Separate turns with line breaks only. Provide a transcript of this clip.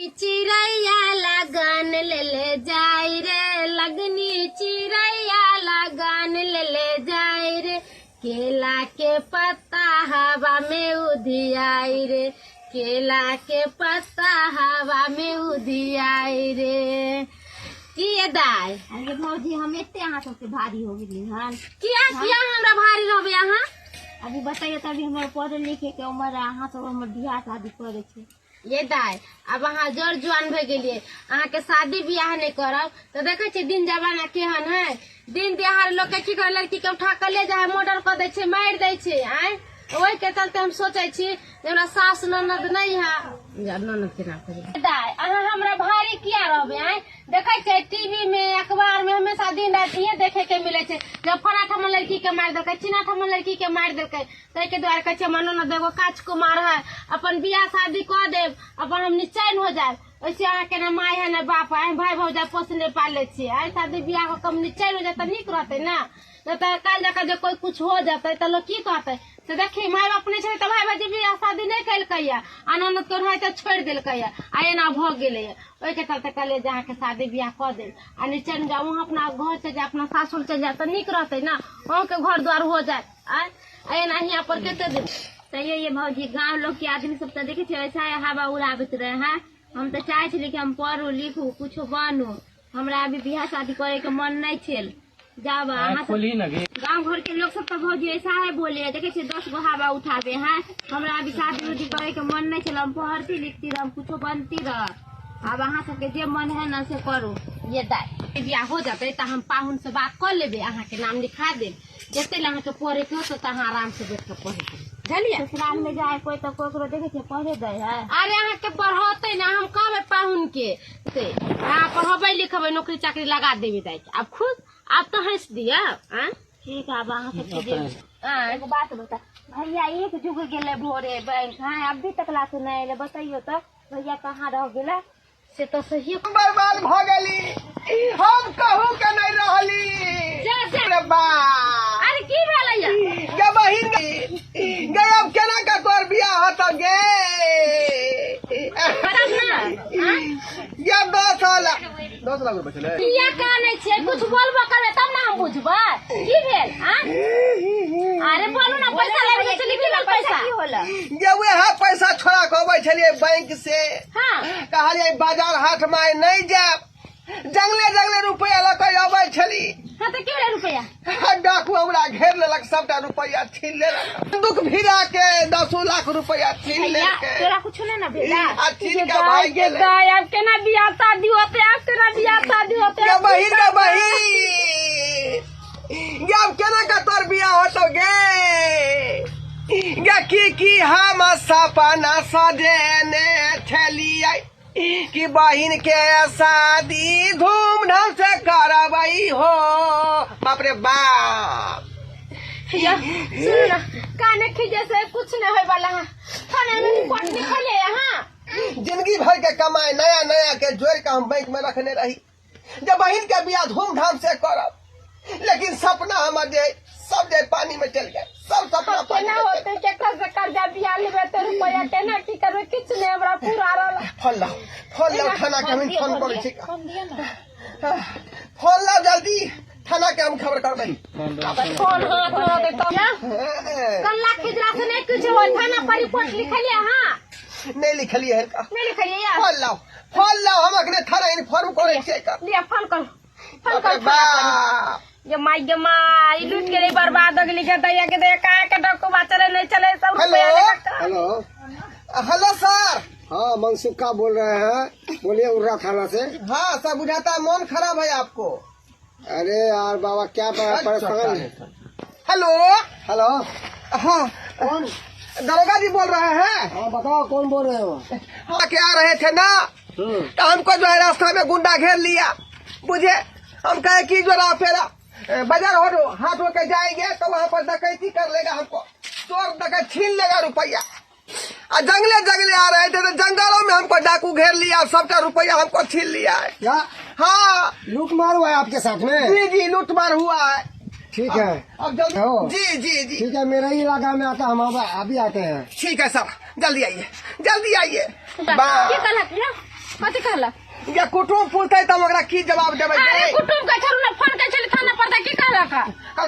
चिड़ैया लगन ले जाई रे, लगनी चिड़ैया लगन ले जाई रे, केला के पत्ता हवा में उधियाई रे, केला के पत्ता हवा में उधियाई रे। किए दाय
अरे भौजी हम एते अहाँ सबके भारी हो गेली हन।
किया किया हमरा भारी रहबे अहाँ?
अभी बताइए तभी हमारे पढ़े लिखे के उम्र है, अहाँ सब हमर बियाह शादी करे छे।
ये दाय अब अहाँ जड़ जुआन भे गेलिए, अहाँ के शादी बियाह नहीं करब तो देखे छे दिन जमाना केहन है। दिन दिहाड़ लोग के की करे, लड़की के उठा के ले जाए, मर्डर कर दे छे, मार दे छे। आय वही के चलते हम सोचे छी जे हमरा सास ननद नहीं है, ननद के ना करे दाय अहाँ हमरा भारी किया रहबे। आय देखे छे टीवी में अखबार में हमेशा दिन रात ये देखे के मिले छे, जब फला ठमन लड़की के मार देलकै, चिना ठमन लड़की के मार देलकै, तै के द्वारा कहे छे मनो न देगो काच कुमार है, अपन बियाह शादी कर देब, अपन हम निश्चैन हो जाए। वैसे अहाँ के न माय है न बाप है, भाई भौजा पोसने पाले छे। आय शादी बियाह को कम निश्चैन हो जाए तो निक रहते ना, नहीं तो काल जाकर जो कोई कुछ हो जाते तो लोग की कहते। तो देखी माय बाप नहीं छे तो भाई भौजी बियाह शादी नहीं कैलकै, अनन्नत के रहे तो छोड़ दिलकै, आ एना भ गेलै। ओहि के चलते कहले जहाँ के शादी बियाह कर दे आ निश्चैन जाओ, वहाँ अपना घर से जाए, अपना सासुर से जाए तो निक रहते ना, वहाँ के घर द्वार हो जाए। आय एना यहाँ पर केते दिन
तैयो ये भौजी गाँव लोग के आदमी सब तो देखे छे ऐसा हवा उड़ाबैत रहे हैं। हम तो चाहे छे कि हम पढ़ू लिखू कुछ बनू, हमरा अभी बियाह शादी करे के मन नहीं छेल। जाब गाँव घर के लोग सब तो भौजी ऐसा है बोले, देखे छे 10 गो हवा उठाबे हैं। हमरा अभी शादी उदी करे के मन नहीं छेल, हम पढ़ती लिखती रह, कुछ बनती रह। अब अहाँ सबके जे मन है ना से करू।
ये दाय बियाह हो जाते तो हम पाहुन से बात कर लेबे, अहाँ के नाम लिखा दे, जते अहाँ के पढ़े के हो तो अहाँ आराम से बैठ के पढ़े बुझलिए।
ससुराल में जाए कोई तो कोकरो देखे छे पढ़े दे है।
अरे अहाँ के पढ़ते ना, हम कहबे पाहुन के से अहाँ पढ़बे लिखबे, नौकरी चाकरी लगा देबे दाय। अब खुद आप तो हंस दिया।
ठीक है, अब अहाँ सबके एगो बात बता, भैया एक जुग गेले भोरे बैंक है, अभी तक ला से नहीं आइले, बताइयो तो भैया कहाँ रह गेले?
से तो सही
बर्बाद भ गेली, हम कहू के नहीं रहली। अरे बा
अरे की भेलैया
गे बहिन गे, अब केना का तोर बियाह होत गे? ये 10 लाख रुपए चले
किया काने छे, कुछ बोलबो करबे तब ना हम बुझबै की भेल। अरे बोलू ना, पैसा लेबे चली की पैसा
की होला?
ये वह पैसा छोड़ा के अबै छलिए बैंक से।
हां
कहलिए बाजार हाट में नहीं जाब, जंगले रुपया लकै अबै छली।
हां तो केले रुपया
डाकू हमरा घेर लेलक, सबटा रुपया छीन लेलक, दुख भिड़ा के 10 लाख रुपया छीन लेलक।
तोरा कुछ नहीं ना भेला?
आ छीन के भाग गेलै।
अब केना बियाह शादी होते, अब केना बियाह शादी होते?
गे बहिन गे, अब केना का तोर बियाह होतो गे? गे की हम सपना सजेने छलिए कि बहिन के शादी धूमधाम से करबई हो। बाप रे बाप,
सुन ना, काने खींचे से कुछ नहीं होय वाला है। थाने में रिपोर्ट लिखले यहाँ,
जिंदगी भर के कमाई नया के जोड़ के हम बैंक में रखने रही, जब बहिन के बियाह धूमधाम से करब, लेकिन सपना हमर जे सब जे पानी में चल गए, सब सपना पानी में
होते के कर्जा बियाह लेबे तो रुपया केना की करबे, किछ नहीं हमरा पूरा रहल।
फोन लाओ थाना के, हम फोन करै छी।
फोन दिया ना,
फोन लाओ जल्दी, थाना के हम खबर करबै।
फोन हाथ में दे तो कल्ला खिजरा से नहीं कुछ हो, थाना पर रिपोर्ट लिखलिए। हां
नहीं लिखलिए है का?
नहीं लिखलिए यार।
फोन लाओ हम अगले थाना इन्फॉर्म करै छी का।
लिया फोन कर
बाप
ये माई लूट के लिए बर्बाद हो गई के दैया के दे का के डॉक्टर चले नहीं चले सब रुपया।
Hello sir.
हाँ मनसुखा बोल रहे हैं, बोलिए उर्रा थाना से।
हाँ सब बुझाता है मन खराब है आपको।
अरे यार बाबा क्या परेशान है?
हेलो हाँ
कौन?
दरोगा जी बोल रहे हैं।
हाँ बताओ कौन बोल रहे हो?
हाँ क्या रहे थे ना, तो हमको जो है रास्ता में गुंडा घेर लिया, बुझे। हम कहे कि जो फेरा बाजार हाथ होकर जाएंगे तो वहाँ पर डकैती कर लेगा, हमको चोर डकैत छीन लेगा रुपया। और जंगले आ रहे थे तो जंगलों में हमको डाकू घेर लिया, सबका रुपया हमको छीन लिया है।
क्या?
हाँ
लूट मार हुआ है आपके साथ में?
जी लूटमार हुआ है।
ठीक है,
अब जल्दी।
हो।
जी
ठीक है, मेरे ही इलाका में आता, हम अभी आते हैं।
ठीक है सर, जल्दी आइए।
क्या कहला कथी कहला
ये कुटुम पूछते तब ओकरा की जवाब देबै
अरे कुटुम का छोड़ू ना फोन के चली थाना पर की कहला का